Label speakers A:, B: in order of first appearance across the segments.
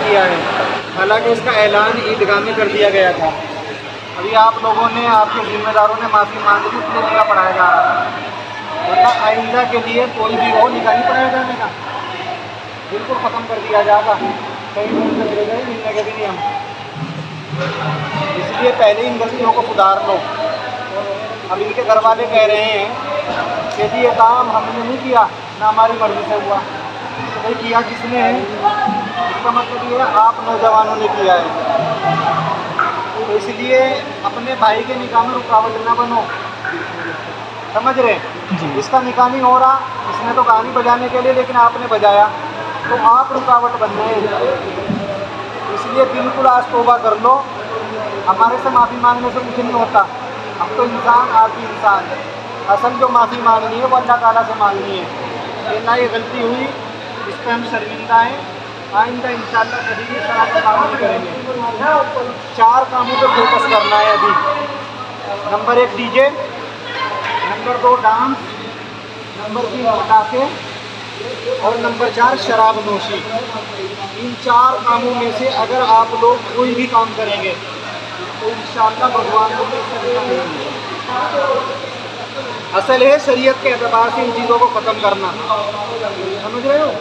A: کیا ہے، حالانکہ اس کا اعلان عیدگاہ میں کر دیا گیا تھا۔ ابھی آپ لوگوں نے، آپ کے ذمہ داروں نے معافی مانگ لی، اس لیے نکاح پڑھایا جا رہا ہے، ورنہ آئندہ کے لیے کوئی بھی ہو نکاح نہیں پڑھایا جانے کا، بالکل ختم کر دیا جائے گا، کہیں بھی ان سے ملے گئے ملنے کے بھی نہیں ہم۔ اس لیے پہلے ان غلطیوں کو سدھار لو۔ اب ان کے گھر والے کہہ رہے ہیں کہ جی یہ کام ہم نے نہیں کیا، نہ ہماری مرضی سے ہوا، تو بھائی کیا کس نے ہے؟ اس کا مطلب یہ ہے آپ نوجوانوں نے کیا ہے۔ تو اس لیے اپنے بھائی کے نکاح میں رکاوٹ نہ بنو، سمجھ رہے؟ اس کا نکاح نہیں ہو رہا، اس نے تو گانے بجانے کے لیے، لیکن آپ نے بجایا تو آپ رکاوٹ بن رہے ہیں۔ اس لیے بالکل آج توبہ کر لو، ہمارے سے معافی مانگنے سے کچھ نہیں ہوتا، ہم تو انسان، آپ بھی انسان ہے۔ اصل جو معافی مانگنی ہے وہ اللہ تعالیٰ سے مانگنی ہے کہ اللہ یہ غلطی ہوئی، اس پہ ہم شرمندہ ہیں، آئندہ انشاءاللہ کبھی بھی اس طرح سے کام نہیں کریں گے۔ 4 کاموں پہ فوکس کرنا ہے ابھی۔ Number 1 D J, number 2 dance, number 3 پٹاخے، اور نمبر 4 شراب نوشی۔ ان 4 کاموں میں سے اگر آپ لوگ کوئی بھی کام کریں گے تو انشاءاللہ بھگوان کو اصل ہے شریعت کے اعتبار سے ان چیزوں کو ختم کرنا، سمجھ رہے ہو؟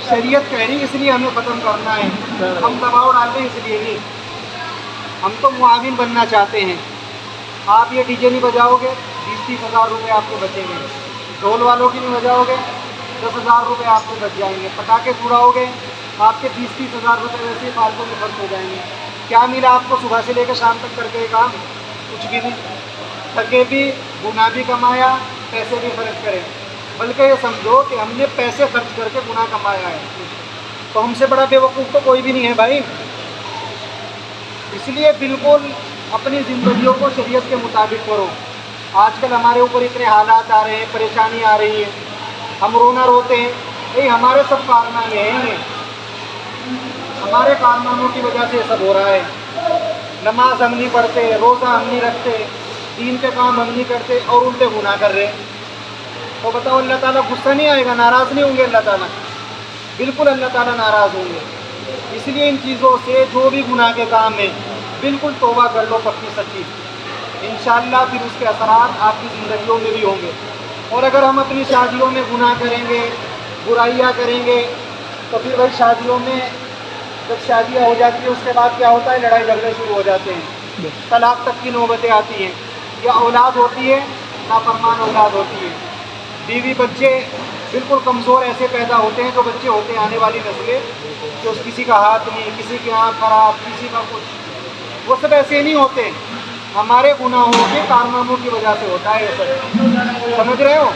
A: شریعت کہہ رہی اس لیے ہمیں ختم کرنا ہے، ہم دباؤ ڈالتے ہیں اس لیے نہیں، ہم تو معاون بننا چاہتے ہیں۔ آپ یہ ڈی جے نہیں بجاؤ گے 20-30 ہزار روپے آپ کے بچیں گے، ڈھول والوں کی نہیں بجاؤ گے 10,000 روپے آپ کے بچ جائیں گے، پٹاخے چھڑاؤ گے آپ کے 20-30 ہزار روپے ویسے ہی فالتو میں خرچ ہو جائیں گے۔ کیا ملا آپ کو صبح سے لے کے شام تک کر کے کام؟ کچھ بھی نہیں، تھکے بھی، گناہ بھی کمایا، پیسے بھی خرچ کرے، بلکہ یہ سمجھو کہ ہم نے پیسے خرچ کر کے گناہ کمایا ہے، تو ہم سے بڑا بے وقوف تو کوئی بھی نہیں ہے بھائی۔ اس لیے بالکل اپنی زندگیوں کو شریعت کے مطابق کرو۔ آج کل ہمارے اوپر اتنے حالات آ رہے ہیں، پریشانی آ رہی ہے، ہم رونا روتے ہیں، بھائی ہمارے سب کارنامے ہیں، یہ ہمارے کارناموں کی وجہ سے یہ سب ہو رہا ہے۔ نماز ہم نہیں پڑھتے، روزہ ہم نہیں رکھتے، دین کے کام ہم نہیں کرتے، اور الٹے گناہ کر رہے ہیں، تو بتاؤ اللہ تعالیٰ غصہ نہیں آئے گا؟ ناراض نہیں ہوں گے اللہ تعالیٰ؟ بالکل اللہ تعالیٰ ناراض ہوں گے۔ اس لیے ان چیزوں سے جو بھی گناہ کے کام ہیں بالکل توبہ کر لو پکی سچی، انشاءاللہ پھر اس کے اثرات آپ کی زندگیوں میں بھی ہوں گے۔ اور اگر ہم اپنی شادیوں میں گناہ کریں گے، برائیاں کریں گے، تو پھر بھائی شادیوں میں جب شادیاں ہو جاتی ہیں اس کے بعد کیا ہوتا ہے؟ لڑائی جھگڑے شروع ہو جاتے ہیں، طلاق تک کی نوبتیں آتی ہیں، یا اولاد ہوتی ہے نافرمان اولاد ہوتی ہے، بیوی بچے بالکل کمزور ایسے پیدا ہوتے ہیں، جو بچے ہوتے ہیں آنے والی نسلیں، کہ کسی کا ہاتھ نہیں، کسی کی آنکھ خراب، کسی کا کچھ، وہ سب ایسے نہیں ہوتے، ہمارے گناہوں کے کارناموں کی وجہ سے ہوتا ہے یہ سب، سمجھ رہے ہو؟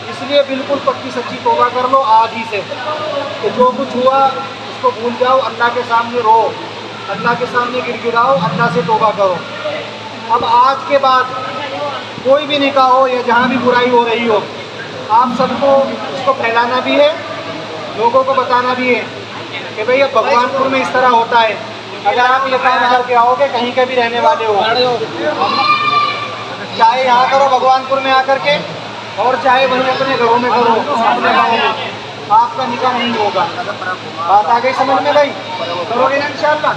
A: اس لیے بالکل پکی سچی توبہ کر لو آج ہی سے، کہ جو کچھ ہوا اس کو بھول جاؤ، اللہ کے سامنے رو، اللہ کے سامنے گر گراؤ، اللہ سے توبہ کرو۔ اب آج کے بعد کوئی بھی نکاح ہو یا جہاں بھی برائی ہو رہی ہو، آپ سب کو اس کو پھیلانا بھی ہے، لوگوں کو بتانا بھی ہے کہ بھئی اب بھگوان پور میں اس طرح ہوتا ہے۔ اگر آپ یہ کام کر کے آؤ گے، کہیں کے بھی رہنے والے ہو، چاہے یہاں کرو بھگوان پور میں آ کر کے، اور چاہے وہیں اپنے گھروں میں کرو، اپنے گاؤں میں، آپ کا نکاح نہیں ہوگا۔ بات آ گئی سمجھ میں بھائی؟ کرو گے نا انشاءاللہ؟